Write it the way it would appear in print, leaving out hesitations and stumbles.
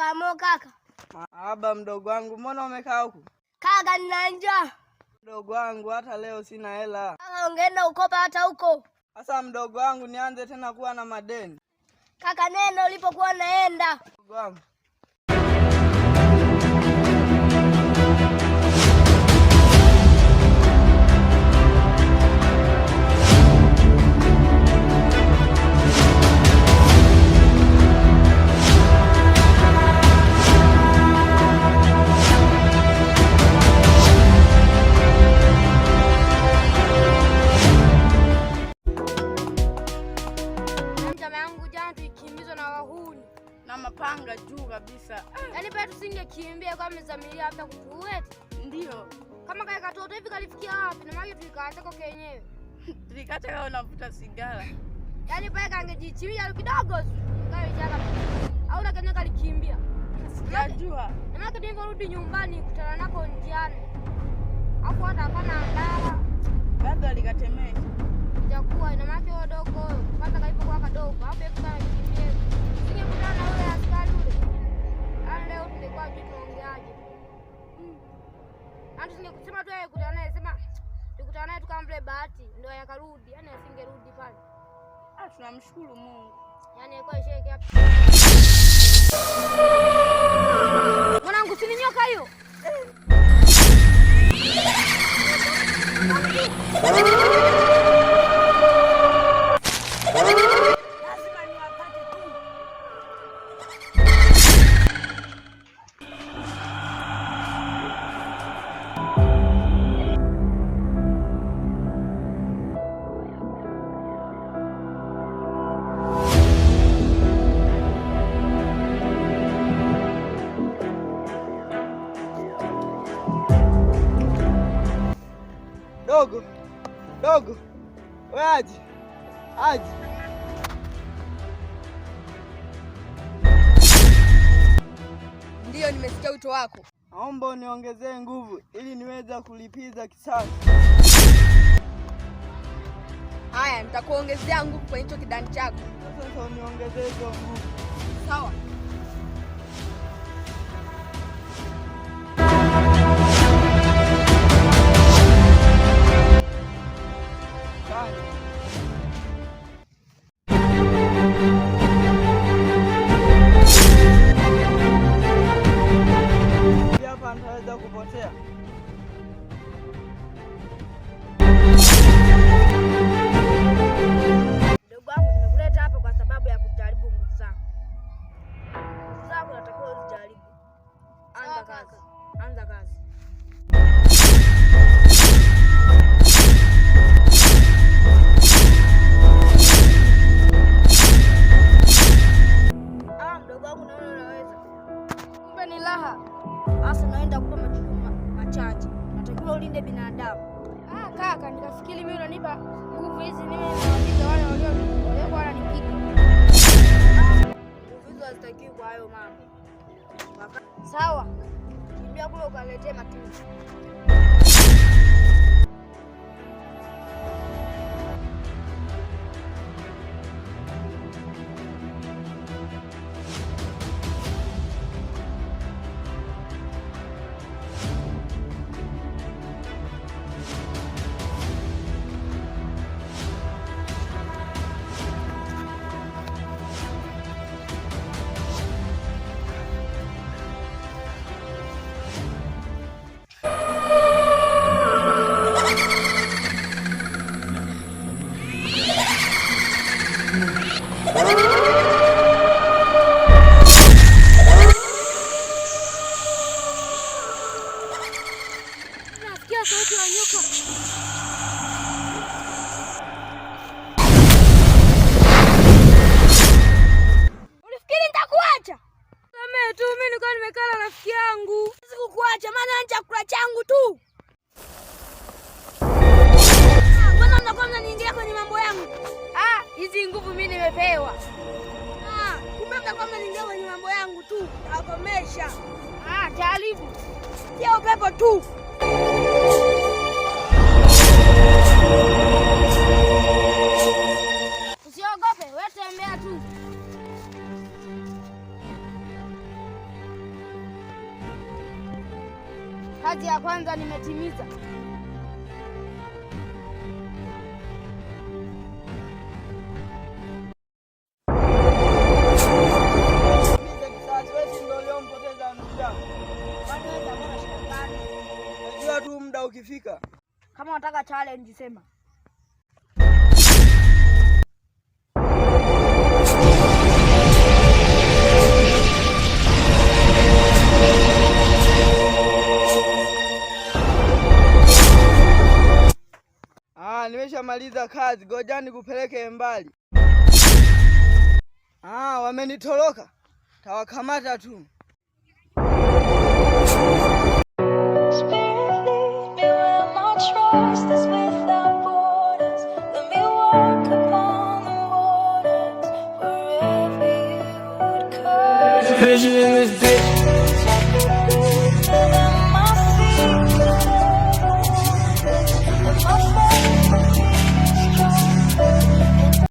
Shikamoo kaka. Aba mdogo wangu, mbona umekaa huku? Kaka nina njaa. Mdogo wangu, hata leo sina hela. Kaka ungeenda ukopa hata huko. Sasa mdogo wangu, nianze tena kuwa na madeni? Kaka nenda ulipokuwa naenda. Mdogo wangu. Na mapanga juu kabisa. Yaani pale tusingekimbia kwa mzamilia hata kutuweta. Ndio. Kama kale katoto hivi kalifikia wapi? Na maji tulikaacha kwa kenyewe. Tulikaacha kama unavuta sigara. Yaani pale kangejichimia kidogo tu. Kale jaka. Au na kenyewe kalikimbia. Sijajua. Na maana ndio rudi nyumbani kutana nako njiani. Hapo hata hapana dawa. Bado alikatemesha. Itakuwa ina maana wadogo. Kwanza kalipokuwa kadogo. Hapo hebu kana kimbia. Singekutana na yule askari yule. Leo tulikuwa tunaongeaje? Singekusema tu yeye kutana naye, sema tukutana naye tukamble bahati ndio yakarudi. Yaani asingerudi pale. Tunamshukuru Mungu. Yaani alikuwa sheke hapa. Mwanangu si nyoka hiyo. Dogo. Wewe aje. Ndio nimesikia wito wako. Naomba uniongezee nguvu ili niweze kulipiza kisasi. Haya, nitakuongezea nguvu kwa hicho kidani chako. Sasa uniongezee hizo nguvu. Sawa. Hapa nitaweza kupotea. Ndugu wangu nimekuleta hapa kwa sababu ya kujaribu nguvu zako. Nguvu zako natakiwa ujaribu. Anza kazi. Mdogo wangu naona unaweza. Kumbe ni raha. Sasa naenda kupa majukumu machache. Natakiwa ulinde binadamu. Kaka, nikafikiri mimi unanipa nguvu hizi mimi nawapiga wale waliokuwa wananipiga. Nguvu hizo hazitakiwi kwa hayo mama. Sawa. Kimbia kule ukaletee matunda. Nasikia sauti ya nyoka. Ulifikiri nitakuacha? Samehe tu, mimi nilikuwa nimekaa na rafiki yangu. Sikukuacha maana ni chakula changu tu. Mbona mnakuwa mnaniingilia kwenye mambo yangu? Hizi nguvu mimi nimepewa. Kumbe mnakuwa mnaniingilia kwenye mambo yangu tu. Nakomesha. Jaribu. Sio upepo tu. Usiogope, wewe tembea tu. kazi ya kwanza nimetimiza. Najua tu muda ukifika. Kama unataka challenge sema. Nimeshamaliza kazi, ngoja nikupeleke mbali. Wamenitoroka. Tawakamata tu. Vision in this bitch.